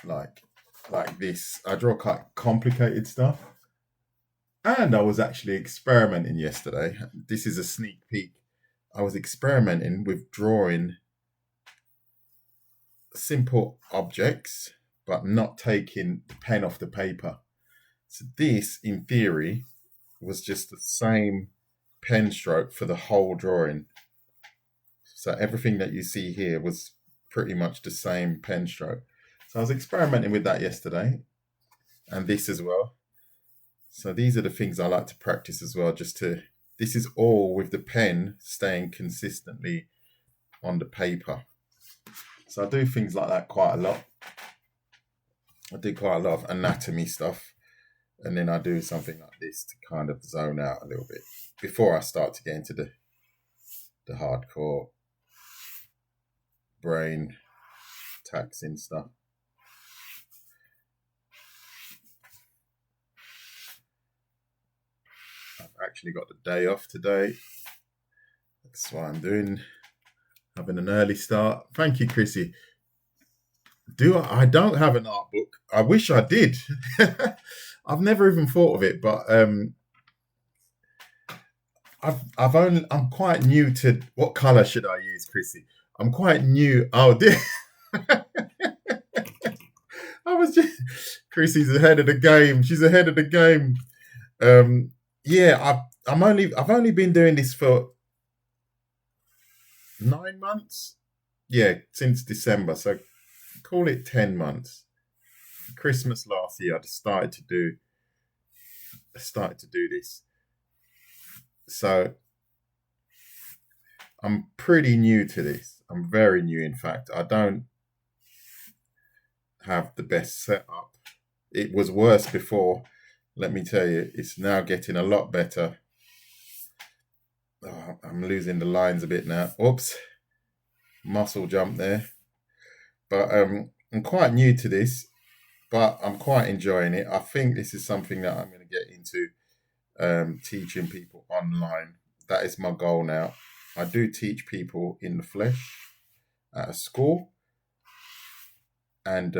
like this. I draw quite complicated stuff. And I was actually experimenting yesterday. This is a sneak peek. I was experimenting with drawing simple objects, but not taking the pen off the paper. So this, in theory, was just the same pen stroke for the whole drawing. So everything that you see here was pretty much the same pen stroke. So I was experimenting with that yesterday, and this as well. So these are the things I like to practice as well, this is all with the pen staying consistently on the paper. So I do things like that quite a lot. I do quite a lot of anatomy stuff, and then I do something like this to kind of zone out a little bit before I start to get into the hardcore brain taxing stuff. I've actually got the day off today. That's why I'm having an early start. Thank you, Chrissy. I don't have an art book. I wish I did. I've never even thought of it, but I'm quite new to what color should I use, Chrissy? I'm quite new. Oh, dear. Chrissy's ahead of the game. She's ahead of the game. Yeah, I've only been doing this for 9 months. Yeah, since December. So call it 10 months. Christmas last year, I started to do this. So I'm pretty new to this. I'm very new, in fact. I don't have the best setup. It was worse before. Let me tell you, it's now getting a lot better. Oh, I'm losing the lines a bit now. Oops. Muscle jump there. But I'm quite new to this, but I'm quite enjoying it. I think this is something that I'm going to get into, teaching people online. That is my goal now. I do teach people in the flesh at a school, and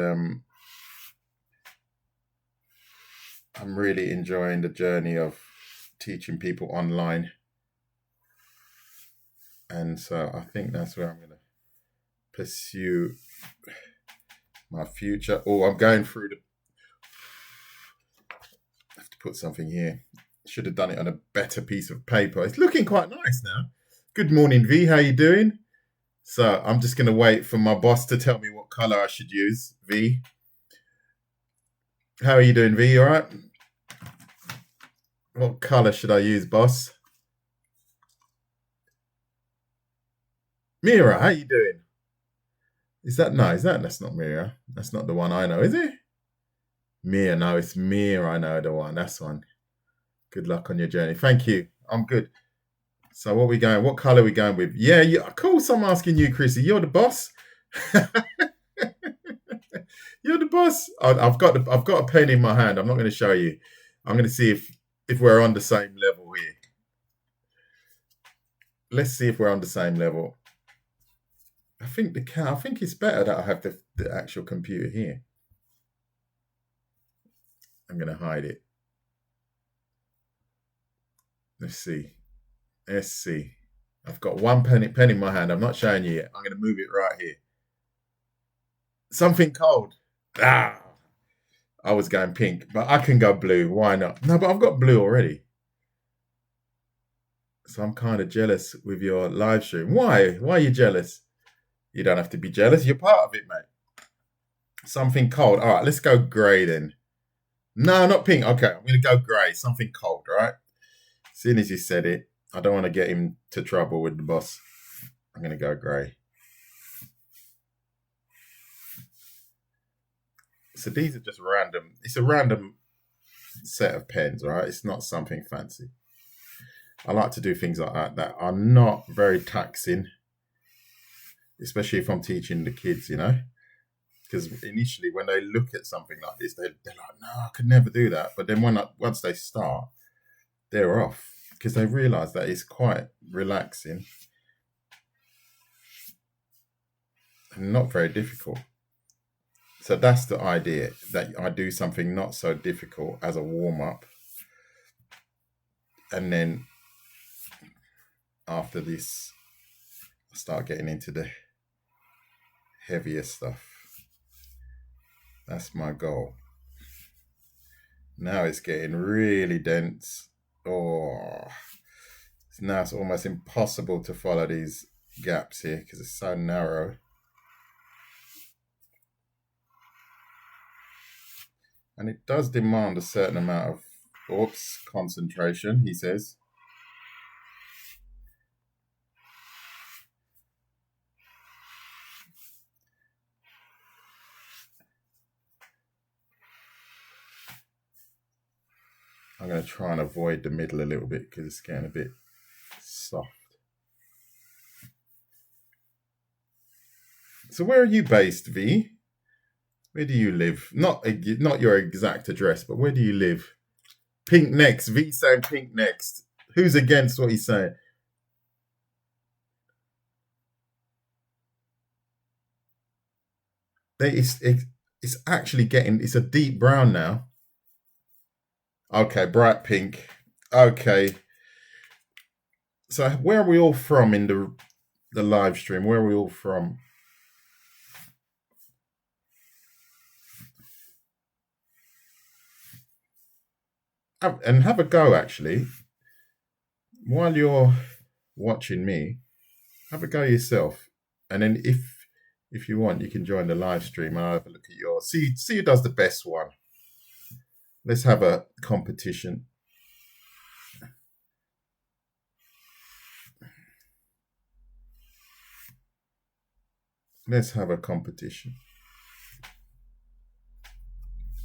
I'm really enjoying the journey of teaching people online. And so I think that's where I'm going to pursue my future. Oh, I'm going through I have to put something here. Should have done it on a better piece of paper. It's looking quite nice now. Good morning, V. How you doing? So I'm just going to wait for my boss to tell me what color I should use. V. How are you doing, V? You all right? What color should I use, boss? Mira, how you doing? That's not Mira. That's not the one I know, is it? Mia, no, it's Mia. I know the one. That's one. Good luck on your journey. Thank you. I'm good. So what color are we going with? Yeah, of course I'm asking you, Chrissy. You're the boss. You're the boss. I've got a pen in my hand. I'm not going to show you. I'm going to see if we're on the same level here. Let's see if we're on the same level. I think it's better that I have the actual computer here. I'm going to hide it. Let's see. I've got one pen in my hand. I'm not showing you yet. I'm going to move it right here. Something cold. I was going pink, but I can go blue. Why not? No, but I've got blue already. So I'm kind of jealous with your live stream. Why? Why are you jealous? You don't have to be jealous. You're part of it, mate. Something cold. All right, let's go grey then. No, not pink. Okay, I'm going to go grey. Something cold, all right? As soon as you said it, I don't want to get him to trouble with the boss. I'm going to go grey. So these are just random. It's a random set of pens, right? It's not something fancy. I like to do things like that are not very taxing, especially if I'm teaching the kids, because initially when they look at something like this, they're like, no, I could never do that. But then once they start, they're off because they realize that it's quite relaxing and not very difficult. So that's the idea, that I do something not so difficult as a warm up, and then after this I start getting into the heavier stuff. That's my goal. Now it's getting really dense. Oh, now it's almost impossible to follow these gaps here because it's so narrow. And it does demand a certain amount of, concentration, he says. I'm going to try and avoid the middle a little bit because it's getting a bit soft. So where are you based, V? Where do you live? Not your exact address, but where do you live? Pink next. V saying pink next. Who's against what he's saying? It's actually getting, it's a deep brown now. Okay, bright pink. Okay. So where are we all from in the live stream? Where are we all from? And have a go, actually. While you're watching me, have a go yourself. And then if you want, you can join the live stream and I'll have a look at yours. See who does the best one. Let's have a competition. Let's have a competition.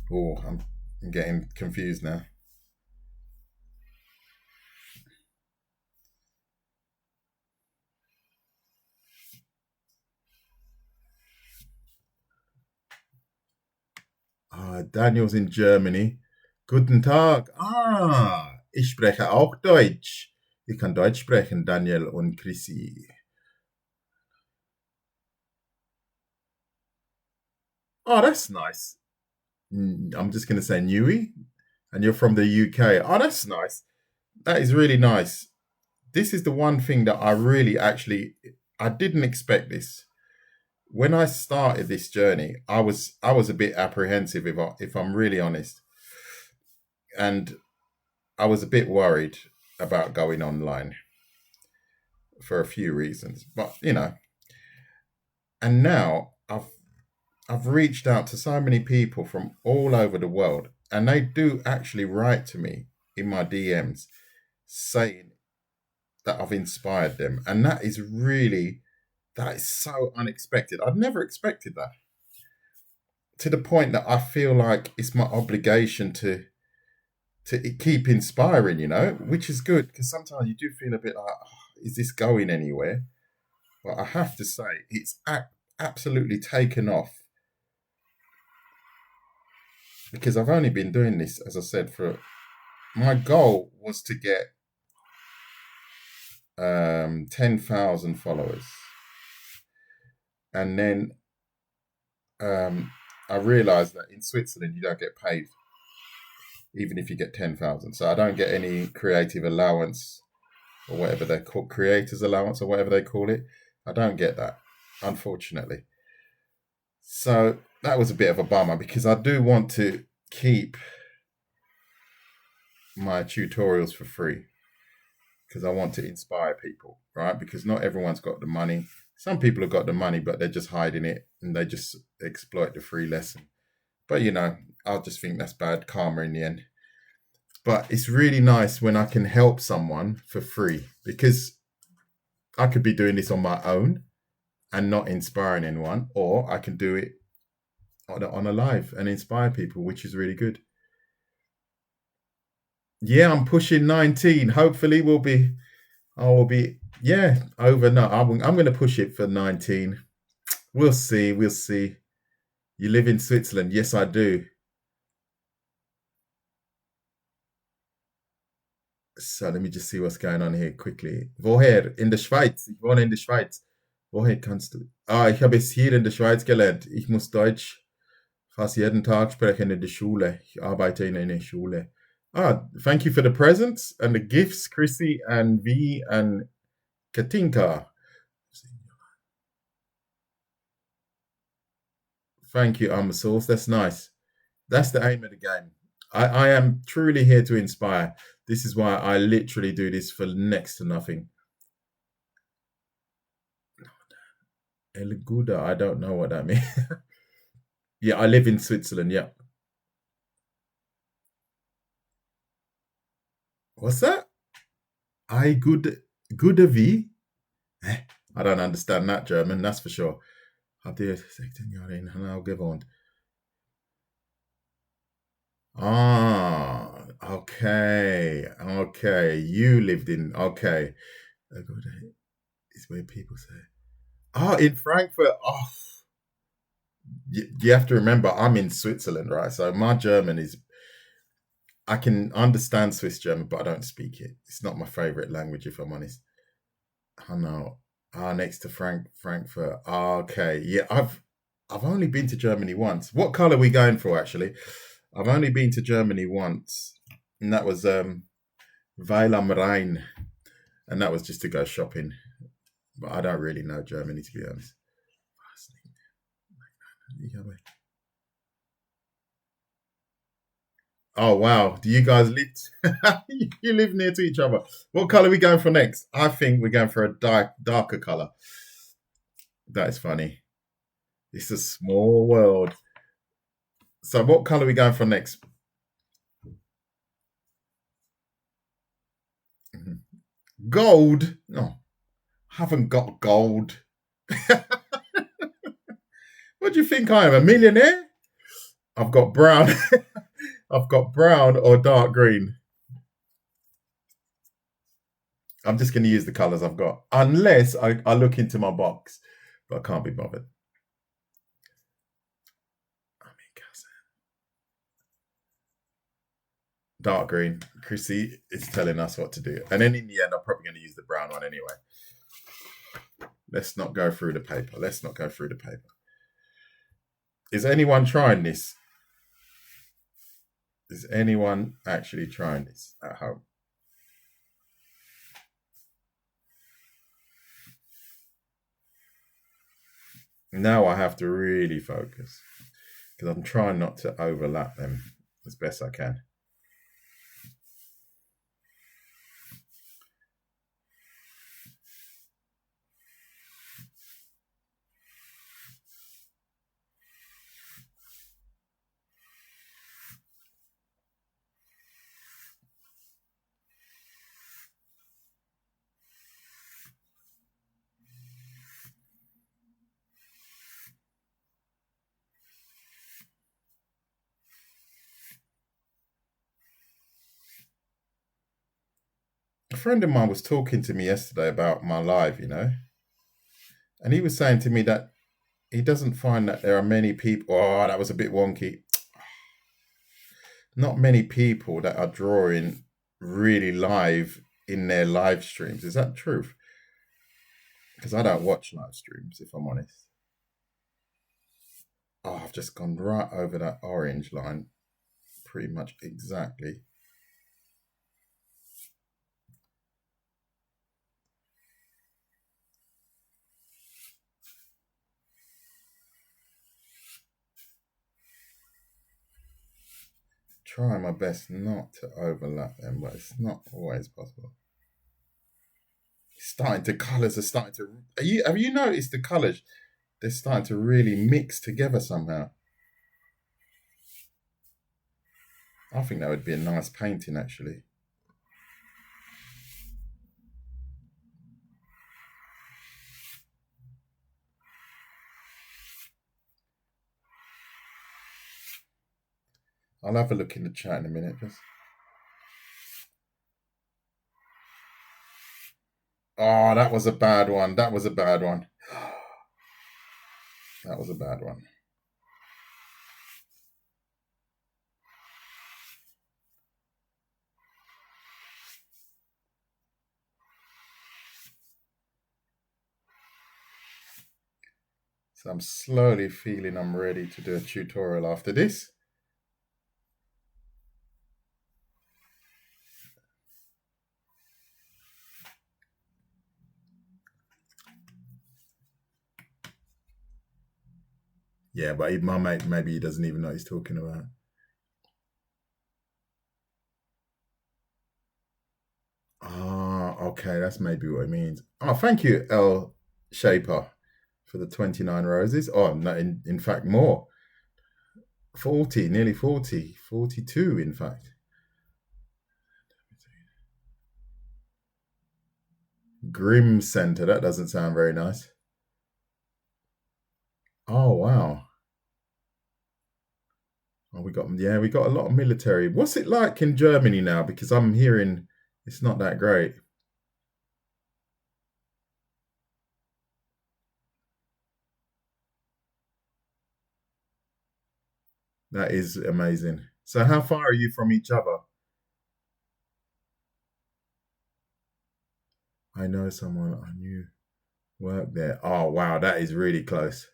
Oh, I'm getting confused now. Daniel's in Germany. Guten Tag. Ich spreche auch Deutsch. Ich kann Deutsch sprechen, Daniel und Chrissy. Oh, that's nice. I'm just going to say Newey. And you're from the UK. Oh, that's nice. That is really nice. This is the one thing that I really I didn't expect this. When I started this journey, I was a bit apprehensive, if I'm really honest, and I was a bit worried about going online for a few reasons. But and now I've reached out to so many people from all over the world, and they do actually write to me in my DMs saying that I've inspired them, and that is so unexpected. I'd never expected that. To the point that I feel like it's my obligation to keep inspiring, which is good, because sometimes you do feel a bit like, is this going anywhere? But I have to say, it's absolutely taken off, because I've only been doing this, as I said, my goal was to get 10,000 followers. And then I realized that in Switzerland, you don't get paid even if you get 10,000. So I don't get any creative allowance or whatever they call creators allowance or whatever they call it. I don't get that, unfortunately. So that was a bit of a bummer, because I do want to keep my tutorials for free, because I want to inspire people, right? Because not everyone's got the money. Some people have got the money, but they're just hiding it and they just exploit the free lesson. But I'll just think that's bad karma in the end. But it's really nice when I can help someone for free, because I could be doing this on my own and not inspiring anyone, or I can do it on a live and inspire people, which is really good. Yeah, I'm pushing 19. Hopefully I will be over. No, I'm going to push it for 19. We'll see. You live in Switzerland? Yes, I do. So let me just see what's going on here quickly. Woher? In der Schweiz. Ich wohne in der Schweiz. Woher kannst du? Ich habe es hier in der Schweiz gelernt. Ich muss Deutsch Fast jeden Tag spreche in der Schule. Ich arbeite in einer Schule. Ah, thank you for the presents and the gifts, Chrissy and V and Katinka. Thank you, Sauce. That's nice. That's the aim of the game. I am truly here to inspire. This is why I literally do this for next to nothing. El Gouda, I don't know what that means. Yeah, I live in Switzerland. Yeah. What's that? I good wie? Eh, I don't understand that German, that's for sure. Habt ihr 16 Jahre in Hanau gewohnt? Ah, okay, okay. You lived in okay. A good is where people say. Oh, in Frankfurt. Oh, you have to remember, I'm in Switzerland, right? So my German is. I can understand Swiss German, but I don't speak it. It's not my favorite language, if I'm honest. Hanau. Ah, next to Frankfurt. Ah, okay. Yeah, I've only been to Germany once. What color are we going for actually? I've only been to Germany once. And that was Weil am Rhein. And that was just to go shopping. But I don't really know Germany to be honest. Oh wow. Do you guys live you live near to each other? What color are we going for next? I think we're going for a darker color. That is funny. It's a small world. So what color are we going for next? Gold? No, haven't got gold. What do you think I am? A millionaire? I've got brown. I've got brown or dark green. I'm just going to use the colors I've got, unless I look into my box, but I can't be bothered. Dark green. Chrissy is telling us what to do. And then in the end, I'm probably going to use the brown one anyway. Let's not go through the paper. Let's not go through the paper. Is anyone trying this? Is anyone actually trying this at home? Now I have to really focus because I'm trying not to overlap them as best I can. A friend of mine was talking to me yesterday about my live, and he was saying to me that he doesn't find that there are many people. Oh, that was a bit wonky. Not many people that are drawing really live in their live streams. Is that true? Because I don't watch live streams, if I'm honest. Oh, I've just gone right over that orange line, pretty much exactly. Try my best not to overlap them, but it's not always possible. Colours are starting to. Have you noticed the colours? They're starting to really mix together somehow. I think that would be a nice painting, actually. I'll have a look in the chat in a minute. Oh, that was a bad one. That was a bad one. That was a bad one. So I'm slowly feeling I'm ready to do a tutorial after this. Yeah, but my mate, maybe he doesn't even know what he's talking about. Ah, okay, that's maybe what it means. Oh, thank you, L Shaper, for the 29 roses. Oh, no, in fact, more. 40, nearly 40, 42, in fact. Grim Center, that doesn't sound very nice. Oh, wow. Oh, we got a lot of military. What's it like in Germany now? Because I'm hearing it's not that great. That is amazing. So, how far are you from each other? I know someone I knew worked there. Oh, wow, that is really close.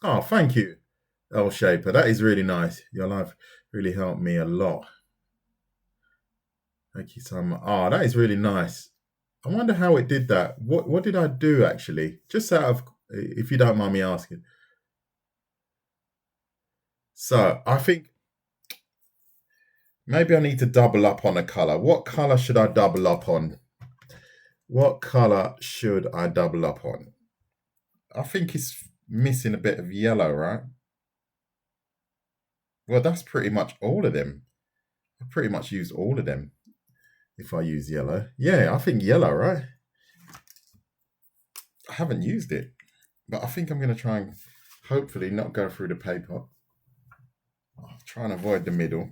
Oh, thank you, L Shaper. That is really nice. Your life really helped me a lot. Thank you so much. Oh, that is really nice. I wonder how it did that. What did I do actually? Just out of, if you don't mind me asking. So I think maybe I need to double up on a color. What color should I double up on? What color should I double up on? I think it's missing a bit of yellow, right? Well, that's pretty much all of them. I pretty much used all of them if I use yellow. Yeah, I think yellow, right? I haven't used it, but I think I'm going to try and hopefully not go through the paper. I'll try and avoid the middle.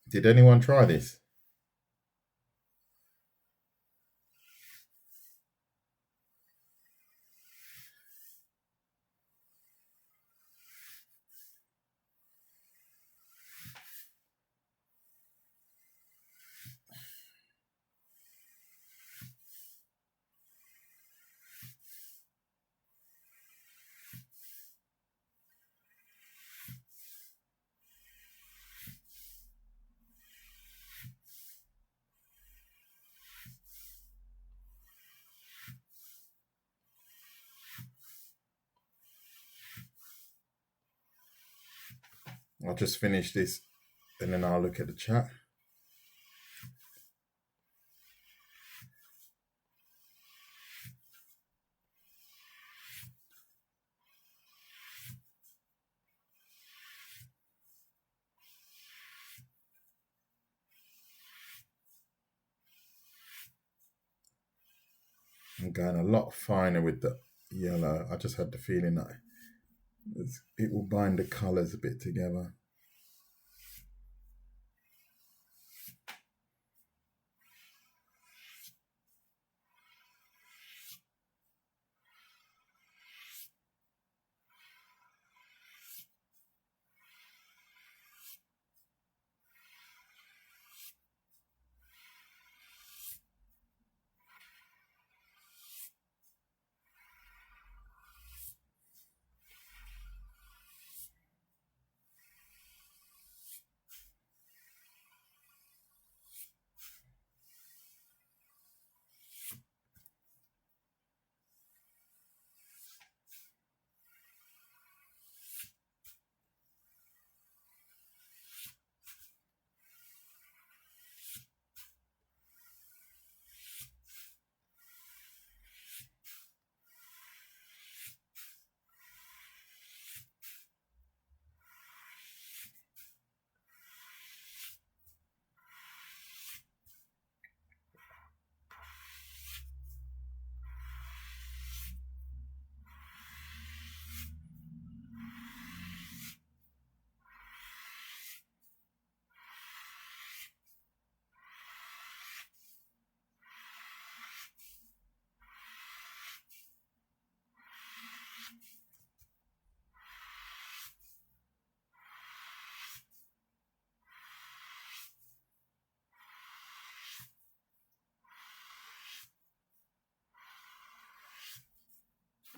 Did anyone try this? I'll just finish this and then I'll look at the chat. I'm going a lot finer with the yellow. I just had the feeling that it will bind the colours a bit together.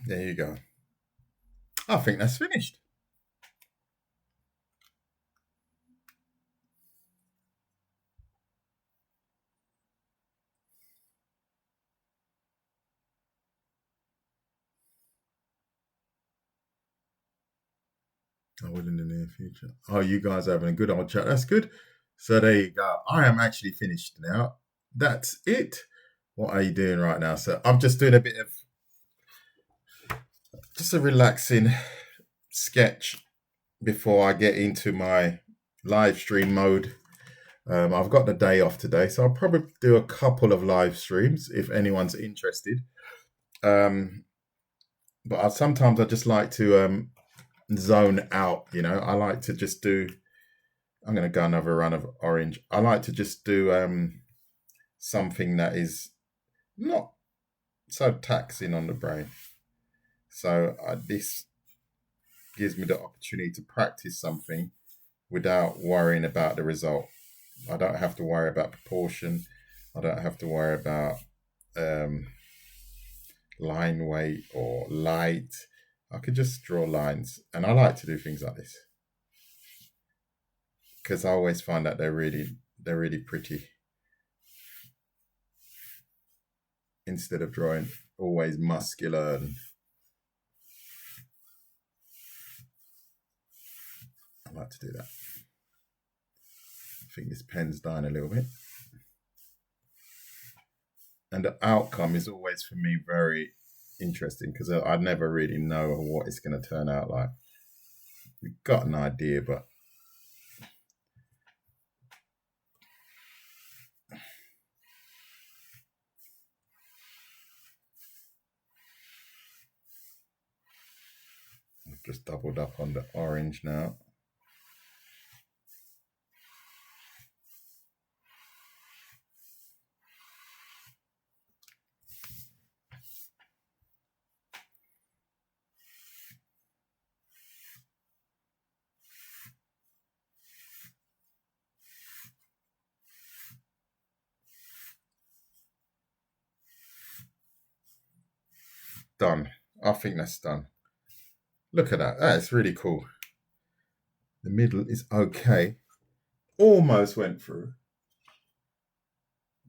There you go. I think that's finished. I will in the near future. Oh, you guys are having a good old chat. That's good. So there you go. I am actually finished now. That's it. What are you doing right now? So I'm just doing a bit of just a relaxing sketch before I get into my live stream mode. I've got the day off today, so I'll probably do a couple of live streams if anyone's interested. Um, but sometimes I just like to zone out. I like to just do. I'm going to go another run of orange. I like to just do something that is not so taxing on the brain. So this gives me the opportunity to practice something without worrying about the result. I don't have to worry about proportion. I don't have to worry about line weight or light. I could just draw lines, and I like to do things like this because I always find that they're really pretty. Instead of drawing always muscular and I like to do that. I think this pen's dying a little bit. And the outcome is always for me very interesting because I never really know what it's going to turn out like. We've got an idea, but I've just doubled up on the orange now. Done. I think that's done. Look at that. That's really cool. The middle is okay. Almost went through.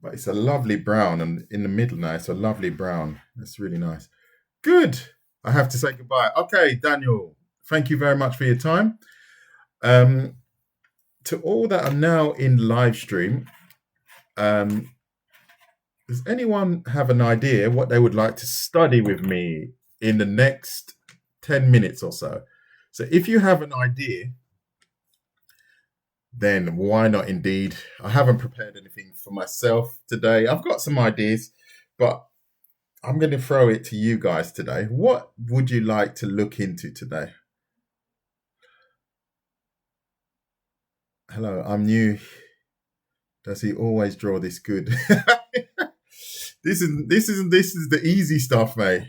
But it's a lovely brown, and in the middle now, it's a lovely brown. That's really nice. Good. I have to say goodbye. Okay, Daniel, thank you very much for your time. To all that are now in live stream, does anyone have an idea what they would like to study with me in the next 10 minutes or so? So if you have an idea, then why not indeed? I haven't prepared anything for myself today. I've got some ideas, but I'm going to throw it to you guys today. What would you like to look into today? Hello, I'm new. Does he always draw this good? This is the easy stuff, mate.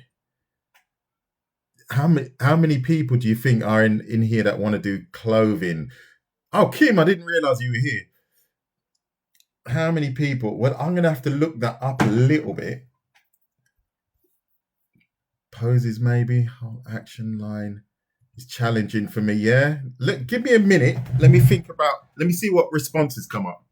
How many people do you think are in here that want to do clothing? Oh, Kim, I didn't realize you were here. How many people? Well, I'm gonna have to look that up a little bit. Poses, maybe. Whole action line is challenging for me. Yeah. Look, give me a minute. Let me think about. Let me see what responses come up.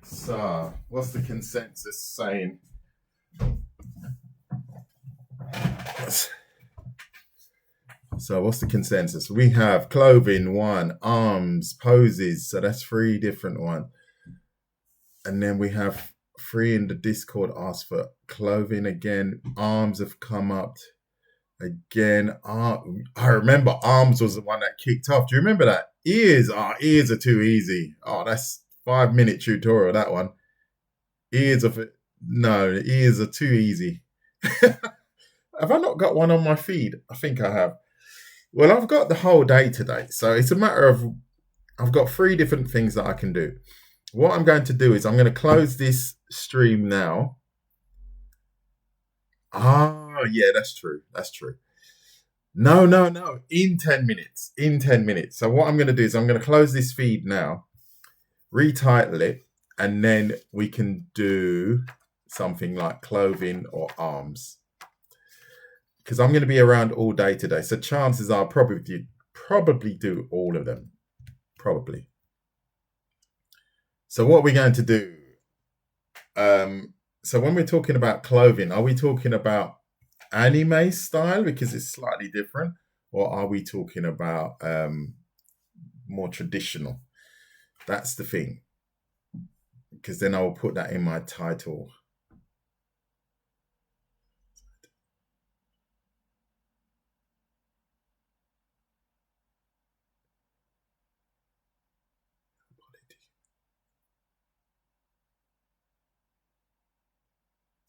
So, what's the consensus saying? So what's the consensus? We have clothing, one, arms, poses. So that's three different ones. And then we have three in the Discord asked for clothing again. Arms have come up again. I remember arms was the one that kicked off. Do you remember that? Ears are too easy. Oh, that's 5-minute tutorial, that one. Ears of it. No, the ears are too easy. Have I not got one on my feed? I think I have. Well, I've got the whole day today. So it's a matter of, I've got three different things that I can do. What I'm going to do is I'm going to close this stream now. Yeah, that's true. That's true. No. In 10 minutes. In 10 minutes. So what I'm going to do is I'm going to close this feed now, retitle it, and then we can do something like clothing or arms. Because I'm going to be around all day today. So chances are probably do all of them. Probably. So what we're going to do, so when we're talking about clothing, are we talking about anime style because it's slightly different, or are we talking about more traditional? That's the thing, because then I will put that in my title.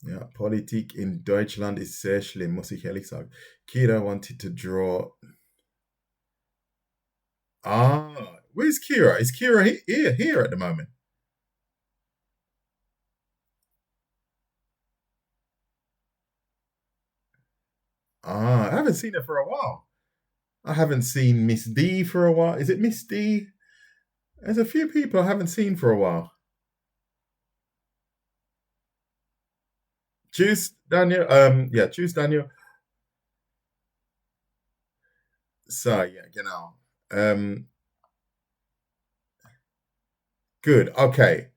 Ja, Politik in Deutschland ist sehr schlimm, muss ich ehrlich sagen. Kira wanted to draw. Where's Kira? Is Kira here at the moment? I haven't seen her for a while. I haven't seen Miss D for a while. Is it Miss D? There's a few people I haven't seen for a while. Tschüss, Daniel. Tschüss, Daniel. So, yeah, genau. Good. Okay.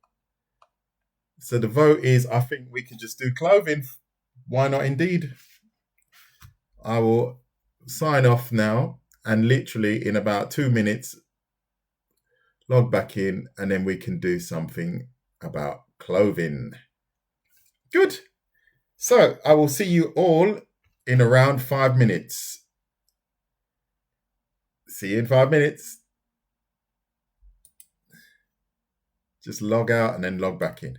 So the vote is, I think we can just do clothing. Why not indeed? I will sign off now and literally in about 2 minutes log back in, and then we can do something about clothing. Good. So I will see you all in around 5 minutes. See you in 5 minutes. Just log out and then log back in.